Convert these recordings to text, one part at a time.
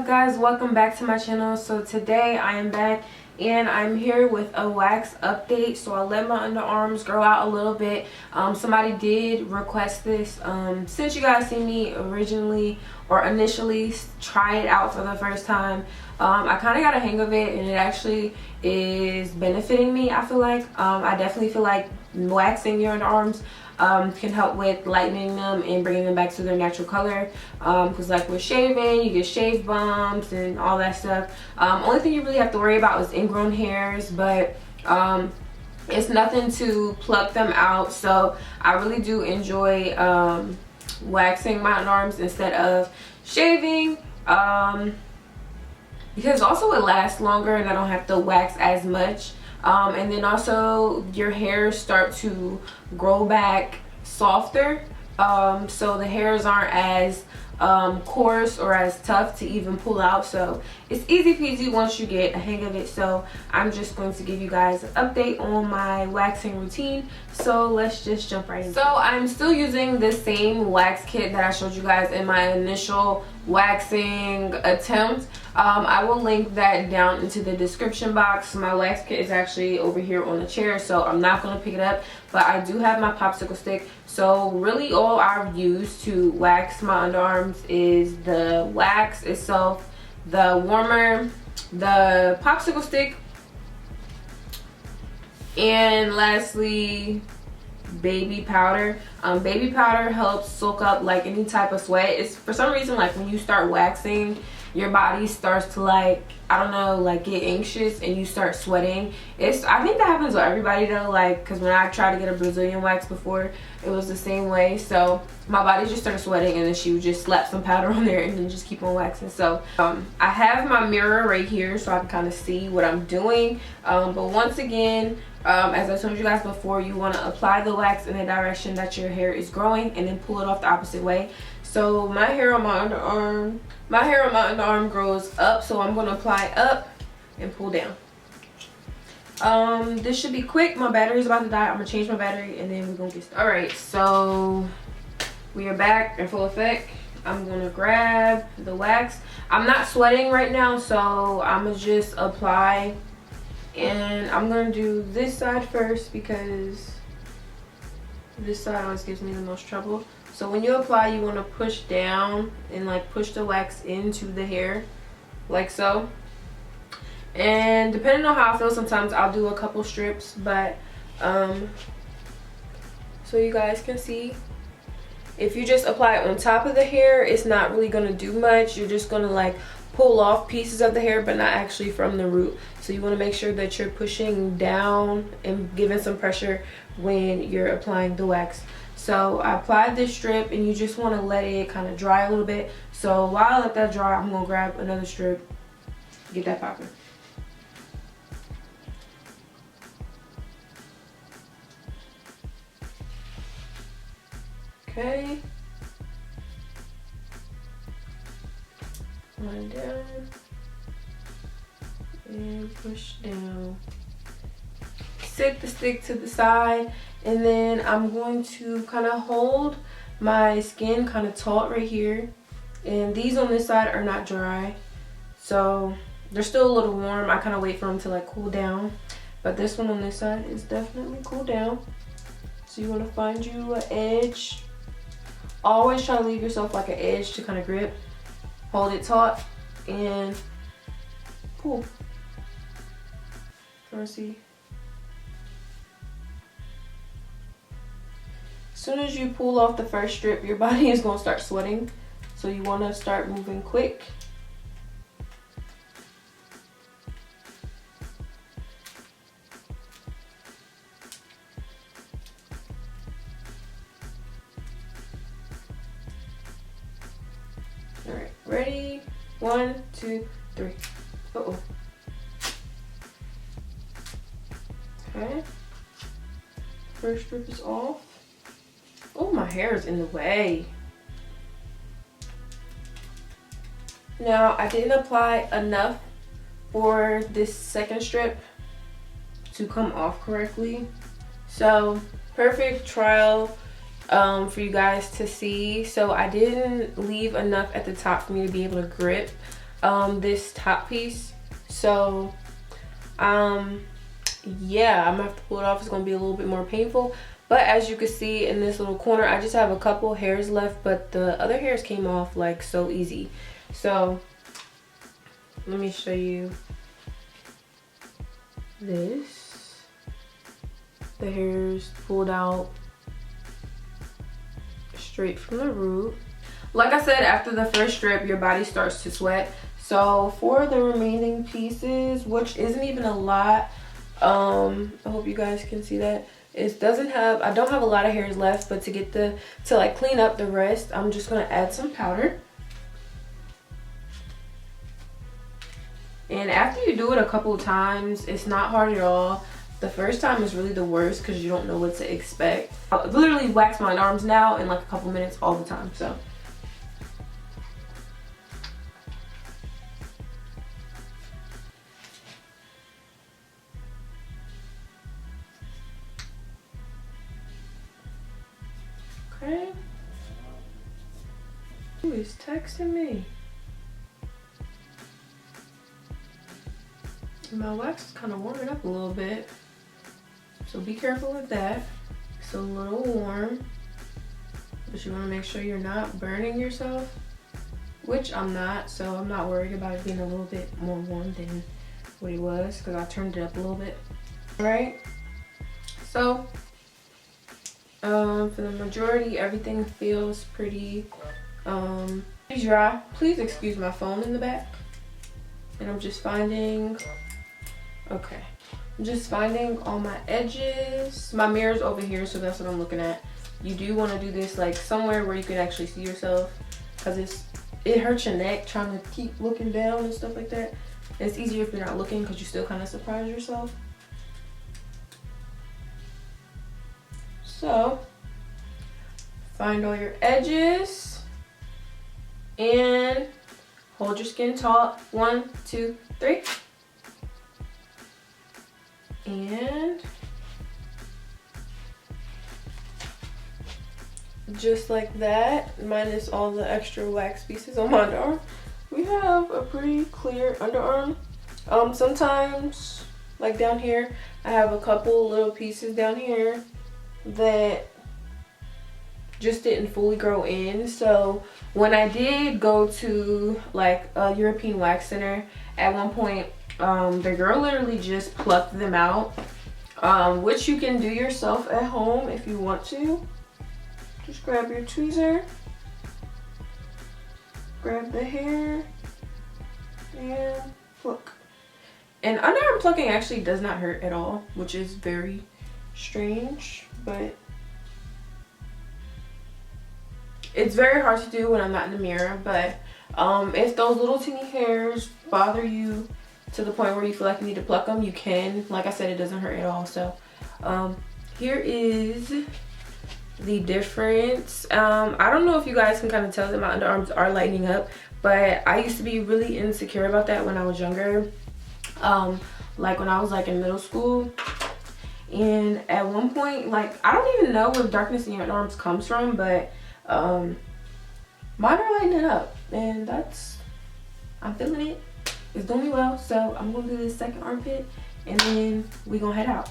up guys, welcome back to my channel. So today I am back and I'm here with a wax update. So I let my underarms grow out a little bit. Somebody did request this. Since you guys see me originally or initially try it out for the first time, I kind of got a hang of it and it actually is benefiting me. I feel like I definitely feel like waxing your underarms can help with lightening them and bringing them back to their natural color, because like with shaving you get shave bumps and all that stuff. Only thing you really have to worry about is ingrown hairs, but it's nothing to pluck them out. So I really do enjoy waxing my underarms instead of shaving, because also it lasts longer and I don't have to wax as much. And then also your hairs start to grow back softer, so the hairs aren't as coarse or as tough to even pull out. So it's easy peasy once you get a hang of it. So I'm just going to give you guys an update on my waxing routine. So let's just jump right in. So I'm still using the same wax kit that I showed you guys in my initial waxing attempt. I will link that down into the description box. My wax kit is actually over here on the chair, so I'm not going to pick it up, but I do have my popsicle stick. So really all I use to wax my underarms is the wax itself, the warmer, the popsicle stick, and lastly baby powder. Baby powder helps soak up like any type of sweat. It's for some reason like when you start waxing, your body starts to like, I don't know, like get anxious and you start sweating. I think that happens with everybody though, like because when I tried to get a Brazilian wax before, it was the same way. So my body just started sweating and then she would just slap some powder on there and then just keep on waxing. So I have my mirror right here so I can kind of see what I'm doing, but once again, as I told you guys before, you want to apply the wax in the direction that your hair is growing and then pull it off the opposite way. So my hair on my underarm grows up, so I'm going to apply up and pull down. This should be quick. My battery is about to die. I'm going to change my battery and then we're going to get started. Alright, so we are back in full effect. I'm going to grab the wax. I'm not sweating right now, so I'm going to just apply. And I'm going to do this side first because this side always gives me the most trouble. So when you apply, you want to push down and like push the wax into the hair like so. And depending on how I feel, sometimes I'll do a couple strips, but so you guys can see, if you just apply it on top of the hair, it's not really going to do much. You're just going to like pull off pieces of the hair, but not actually from the root. So you want to make sure that you're pushing down and giving some pressure when you're applying the wax. So I applied this strip and you just want to let it kind of dry a little bit. So while I let that dry, I'm going to grab another strip, get that popping. Okay. One down and push down. Set the stick to the side, and then I'm going to kind of hold my skin kind of taut right here. And these on this side are not dry, so they're still a little warm. I kind of wait for them to like cool down, but this one on this side is definitely cooled down. So you want to find you an edge. Always try to leave yourself like an edge to kind of grip. Hold it taut and pull. Let's see. As soon as you pull off the first strip, your body is going to start sweating. So you want to start moving quick. Alright, ready? 1, 2, 3. Uh-oh. Okay. First strip is off. Oh, my hair is in the way. Now, I didn't apply enough for this second strip to come off correctly. So, perfect trial for you guys to see. So I didn't leave enough at the top for me to be able to grip. this top piece. So yeah, I'm gonna have to pull it off. It's gonna be a little bit more painful, but as you can see in this little corner, I just have a couple hairs left, but the other hairs came off like so easy. So let me show you this. The hairs pulled out straight from the root. Like I said, after the first strip, your body starts to sweat. So for the remaining pieces, which isn't even a lot, I hope you guys can see that. I don't have a lot of hairs left, but to like clean up the rest, I'm just gonna add some powder. And after you do it a couple of times, it's not hard at all. The first time is really the worst because you don't know what to expect. I literally wax my arms now in like a couple minutes all the time, so. Okay. Who is texting me? My wax is kind of warming up a little bit, so be careful with that. It's a little warm, but you want to make sure you're not burning yourself, which I'm not, so I'm not worried about it being a little bit more warm than what it was because I turned it up a little bit. All right, so for the majority, everything feels pretty dry. Please excuse my phone in the back. And I'm just finding, okay, I'm just finding all my edges. My mirror's over here, so that's what I'm looking at. You do want to do this like somewhere where you can actually see yourself, because it hurts your neck trying to keep looking down and stuff like that. And it's easier if you're not looking because you still kind of surprise yourself. So find all your edges and hold your skin taut. 1, 2, 3. And just like that, minus all the extra wax pieces on my underarm, we have a pretty clear underarm. Sometimes, like down here, I have a couple little pieces down here that just didn't fully grow in. So when I did go to like a European wax center at one point, the girl literally just plucked them out, which you can do yourself at home if you want to. Just grab your tweezer, grab the hair, and pluck. And underarm plucking actually does not hurt at all, which is very strange, but it's very hard to do when I'm not in the mirror. But if those little teeny hairs bother you to the point where you feel like you need to pluck them, you can. Like I said, it doesn't hurt at all. So here is the difference. I don't know if you guys can kind of tell that my underarms are lightening up, but I used to be really insecure about that when I was younger, like when I was like in middle school. And at one point, like, I don't even know where darkness in your underarms comes from, but mine are lightening up, and I'm feeling it. It's doing me well. So I'm gonna do this second armpit and then we gonna head out.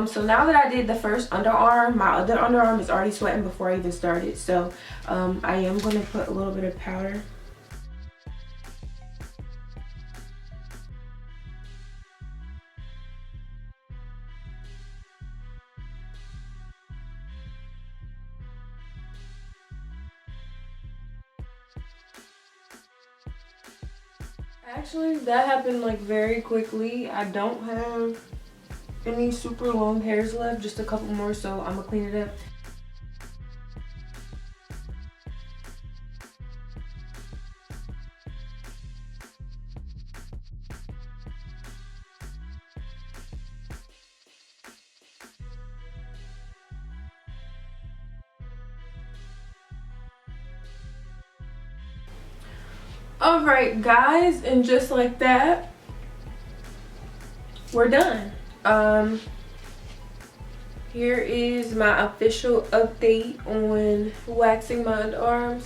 So now that I did the first underarm, my other underarm is already sweating before I even started. So I am gonna put a little bit of powder. Actually, that happened like very quickly. I don't have any super long hairs left, just a couple more, so I'm gonna clean it up. Alright guys, and just like that, we're done. Here is my official update on waxing my underarms.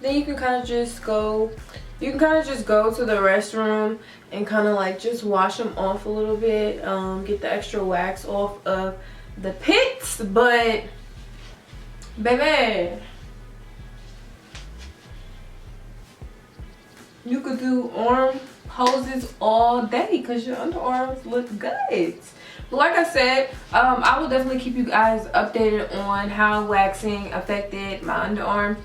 Then you can kind of just go You can kind of just go to the restroom and kind of like just wash them off a little bit, get the extra wax off of the pits. But baby, you could do arm poses all day because your underarms look good. But like I said, I will definitely keep you guys updated on how waxing affected my underarms.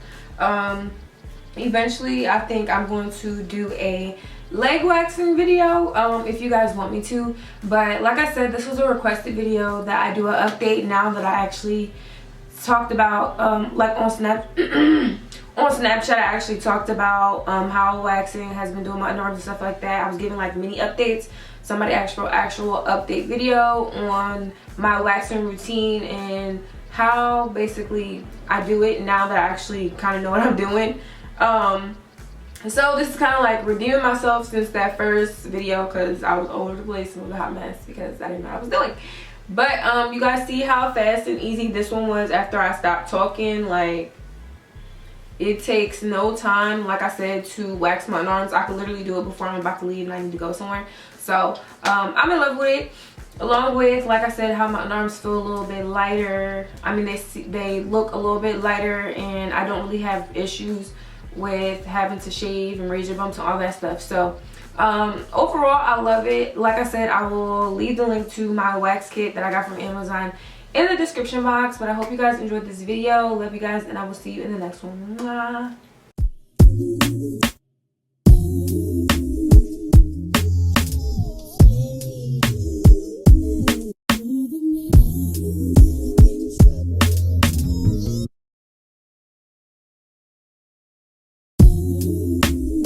Eventually I think I'm going to do a leg waxing video if you guys want me to. But like I said, this was a requested video that I do an update now that I actually talked about like on on Snapchat. I actually talked about how waxing has been doing my underarms and stuff like that. I was giving like mini updates. Somebody asked for actual update video on my waxing routine and how basically I do it now that I actually kind of know what I'm doing. So this is kind of like redeeming myself since that first video, because I was all over the place and was a hot mess because I didn't know what I was doing. But you guys see how fast and easy this one was after I stopped talking. Like, it takes no time, like I said, to wax my arms. I could literally do it before I'm about to leave and I need to go somewhere. So I'm in love with it. Along with, like I said, how my arms feel a little bit lighter. I mean, they look a little bit lighter, and I don't really have issues with having to shave and razor bumps and all that stuff. So overall, I love it. Like I said, I will leave the link to my wax kit that I got from Amazon in the description box. But I hope you guys enjoyed this video. Love you guys, and I will see you in the next one. Mwah.